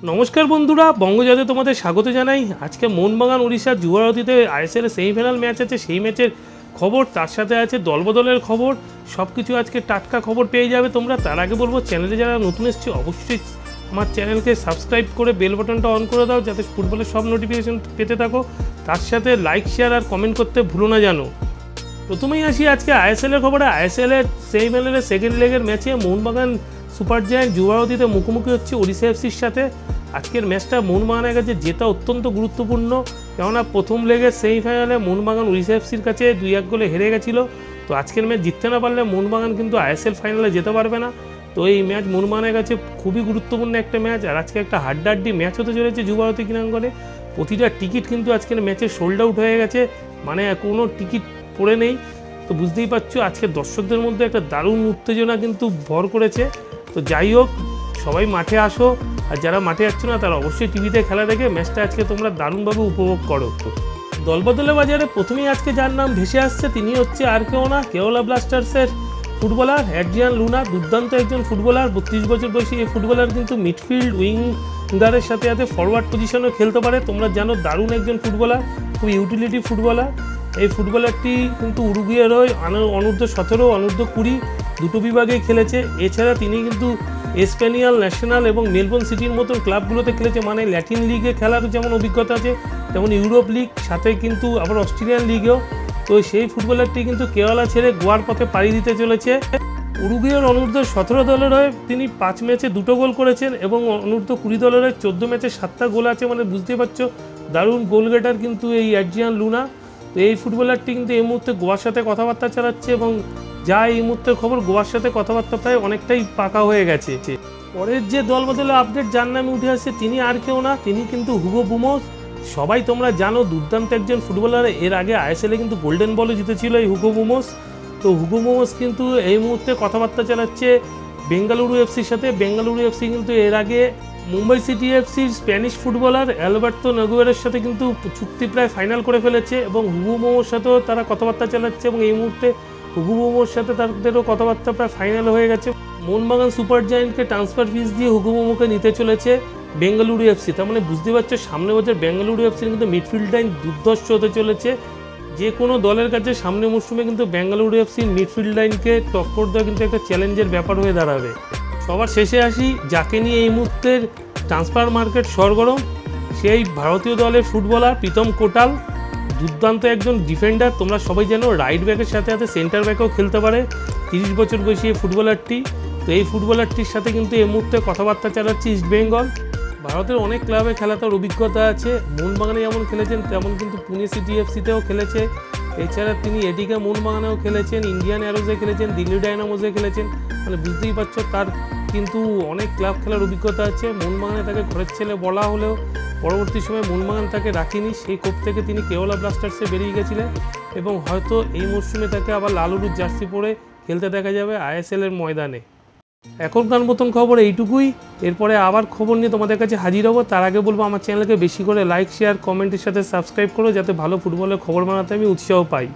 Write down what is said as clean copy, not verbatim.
নমস্কার বন্ধুরা, বঙ্গজলে তোমাদের স্বাগত জানাই। আজকে মোহনবাগান উড়িষ্যার যুবভারতীতে আইএসএল এর সেমিফাইনাল ম্যাচ আছে, সেই ম্যাচের খবর, তার সাথে আছে দলবদলের খবর, সব কিছু আজকে টাটকা খবর পেয়ে যাবে তোমরা। তার আগে বলবো, চ্যানেলে যারা নতুন এসছে অবশ্যই আমার চ্যানেলকে সাবস্ক্রাইব করে বেল বাটনটা অন করে দাও, যাতে ফুটবলের সব নোটিফিকেশন পেতে থাকো। তার সাথে লাইক, শেয়ার আর কমেন্ট করতে ভুলো না জানো। প্রথমেই আসি আজকে আইএসএল এর খবরে। আইএসএল এর সেমিফাইনালের সেকেন্ড লেগের ম্যাচে মোহনবাগান সুপার জায়ান্ট যুবভারতীতে মুখোমুখি হচ্ছে ওড়িশা এফসির সাথে। আজকের ম্যাচটা মোহনবাগানের কাছে জেতা অত্যন্ত গুরুত্বপূর্ণ, কেননা প্রথম লেগের সেমিফাইনালে মোহনবাগান ওড়িশা এফসির কাছে 2-1 গোলে হেরে গেছিলো। তো আজকের ম্যাচ জিততে না পারলে মোহনবাগান কিন্তু আইএসএল ফাইনালে যেতে পারবে না। তো এই ম্যাচ মোহনবাগানের কাছে খুবই গুরুত্বপূর্ণ একটা ম্যাচ। আর আজকে একটা হাড্ডাহাড্ডি ম্যাচ হতে চলেছে যুবভারতী ক্রীড়াঙ্গনে। প্রতিটা টিকিট কিন্তু আজকের ম্যাচে সোল্ড আউট হয়ে গেছে, মানে কোনো টিকিট পড়ে নেই। তো বুঝতেই পারছো আজকের দর্শকদের মধ্যে একটা দারুণ উত্তেজনা কিন্তু ভর করেছে। তো যাই হোক, সবাই মাঠে আসো, আর যারা মাঠে যাচ্ছ না তারা অবশ্যই টিভিতে খেলা দেখে ম্যাচটা আজকে তোমরা দারুণভাবে উপভোগ করো। দলবদলের বাজারে প্রথমেই আজকে যার নাম ভেসে আসছে তিনি হচ্ছে আর কেউ না, কেওলা ব্লাস্টার্সের ফুটবলার অ্যাড্রিয়ান লুনা। দুর্দান্ত একজন ফুটবলার, 32 বছর বয়সী এই ফুটবলার কিন্তু মিডফিল্ড, উইঙ্গারের সাথে সাথে ফরওয়ার্ড পজিশনেও খেলতে পারে। তোমরা জানো দারুণ একজন ফুটবলার, খুব ইউটিলিটি ফুটবলার। এই ফুটবলারটি কিন্তু উরুগুয়ের হয়ে অনূর্ধ্ব 17, অনূর্ধ্ব 20 দুটো বিভাগেই খেলেছে। এছাড়া তিনি কিন্তু স্পেনিয়াল, ন্যাশনাল এবং মেলবোর্ন সিটির মতন ক্লাবগুলোতে খেলেছে, মানে ল্যাটিন লিগে খেলার যেমন অভিজ্ঞতা আছে তেমন ইউরোপ লিগ, সাথে কিন্তু আবার অস্ট্রেলিয়ান লিগেও। তো সেই ফুটবলারটি কিন্তু কেওয়ালা ছেড়ে গোয়ার পথে পাড়ি দিতে চলেছে। উরুগুয়ের অনূর্ধ্ব 17 দলের হয়ে তিনি 5 ম্যাচে 2 গোল করেছেন এবং অনূর্ধ্ব 20 দলের হয়ে 14 ম্যাচে 7টা গোল আছে, মানে বুঝতে পারছো দারুণ গোল গেটার কিন্তু এই অ্যাড্রিয়ান লুনা। তো এই ফুটবলারটি কিন্তু এই মুহূর্তে গোয়ার সাথে কথাবার্তা চালাচ্ছে, এবং যা এই মুহূর্তের খবর গোয়ার সাথে কথাবার্তা প্রায় অনেকটাই পাকা হয়ে গেছে। পরের যে দলবদলের আপডেট যার নামে উঠে আসছে তিনি আর কেউ না, তিনি কিন্তু হুগো বুমোস। সবাই তোমরা জানো দুর্দান্ত একজন ফুটবলার, এর আগে আইএসএলে কিন্তু গোল্ডেন বলও জিতেছিল এই হুগো বুমোস। তো হুগো বুমোস কিন্তু এই মুহূর্তে কথাবার্তা চালাচ্ছে বেঙ্গালুরু এফসির সাথে। বেঙ্গালুরু এফসি কিন্তু এর আগে মুম্বাই সিটি এফসির স্প্যানিশ ফুটবলার অ্যালবার্তো নাগুয়েরের সাথে কিন্তু চুক্তি প্রায় ফাইনাল করে ফেলেছে, এবং হুগো বুমোর সাথেও তারা কথাবার্তা চালাচ্ছে, এবং এই মুহূর্তে হুগো বুমোর সাথে তাদেরও কথাবার্তা প্রায় ফাইনাল হয়ে গেছে। মোহনবাগান সুপার জায়ান্টকে ট্রান্সফার ফিস দিয়ে হুগো বুমোকে নিতে চলেছে বেঙ্গালুরু এফসি। তার মানে বুঝতে পারছো সামনে বছর বেঙ্গালুরু এফসির কিন্তু মিডফিল্ড লাইন দুর্ধর্ষ হতে চলেছে। যে কোনো দলের কাছে সামনে মরশুমে কিন্তু বেঙ্গালুরু এফসির মিডফিল্ড লাইনকে টক্কর দেওয়া কিন্তু একটা চ্যালেঞ্জের ব্যাপার হয়ে দাঁড়াবে। সবার শেষে আসি যাকে নিয়ে এই মুহূর্তের ট্রান্সফার মার্কেট সরগরম, সেই ভারতীয় দলের ফুটবলার প্রীতম কোটাল। দুর্দান্ত একজন ডিফেন্ডার, তোমরা সবাই জানো রাইট ব্যাকের সাথে সাথে সেন্টার ব্যাকেও খেলতে পারে 30 বছর বয়সী এই ফুটবলারটি। তো এই ফুটবলারটির সাথে কিন্তু এই মুহূর্তে কথাবার্তা চালাচ্ছে ইস্ট বেঙ্গল। ভারতের অনেক ক্লাবে খেলা তার অভিজ্ঞতা আছে, মোহনবাগানে যেমন খেলেছেন তেমন কিন্তু পুনে সিটি এফসিতেও খেলেছে। এছাড়া তিনি এটিকে মোহনবাগানেও খেলেছেন, ইন্ডিয়ান অ্যারোজে খেলেছেন, দিল্লি ডায়নামোসে খেলেছেন, মানে বুঝতেই পারছো তার কিন্তু অনেক ক্লাব খেলার অভিজ্ঞতা আছে। মোহনবাগানে তাকে ঘরের ছেলে বলা হলেও পরবর্তী সময় মোহনবাগান তাকে রাখেনি, সেই কোপ থেকে তিনি কেওলা ব্লাস্টার্সে বেরিয়ে গেছিলেন, এবং হয়তো এই মরশুমে তাকে আবার লাল হলুদ জার্সি পরে খেলতে দেখা যাবে আইএসএল এর ময়দানে। এখনকার মতন খবর এইটুকুই, এরপরে আবার খবর নিয়ে তোমাদের কাছে হাজির হবো। তার আগে বলবো আমার চ্যানেলকে বেশি করে লাইক, শেয়ার, কমেন্টের সাথে সাবস্ক্রাইব করো, যাতে ভালো ফুটবলের খবর বানাতে আমি উৎসাহ পাই।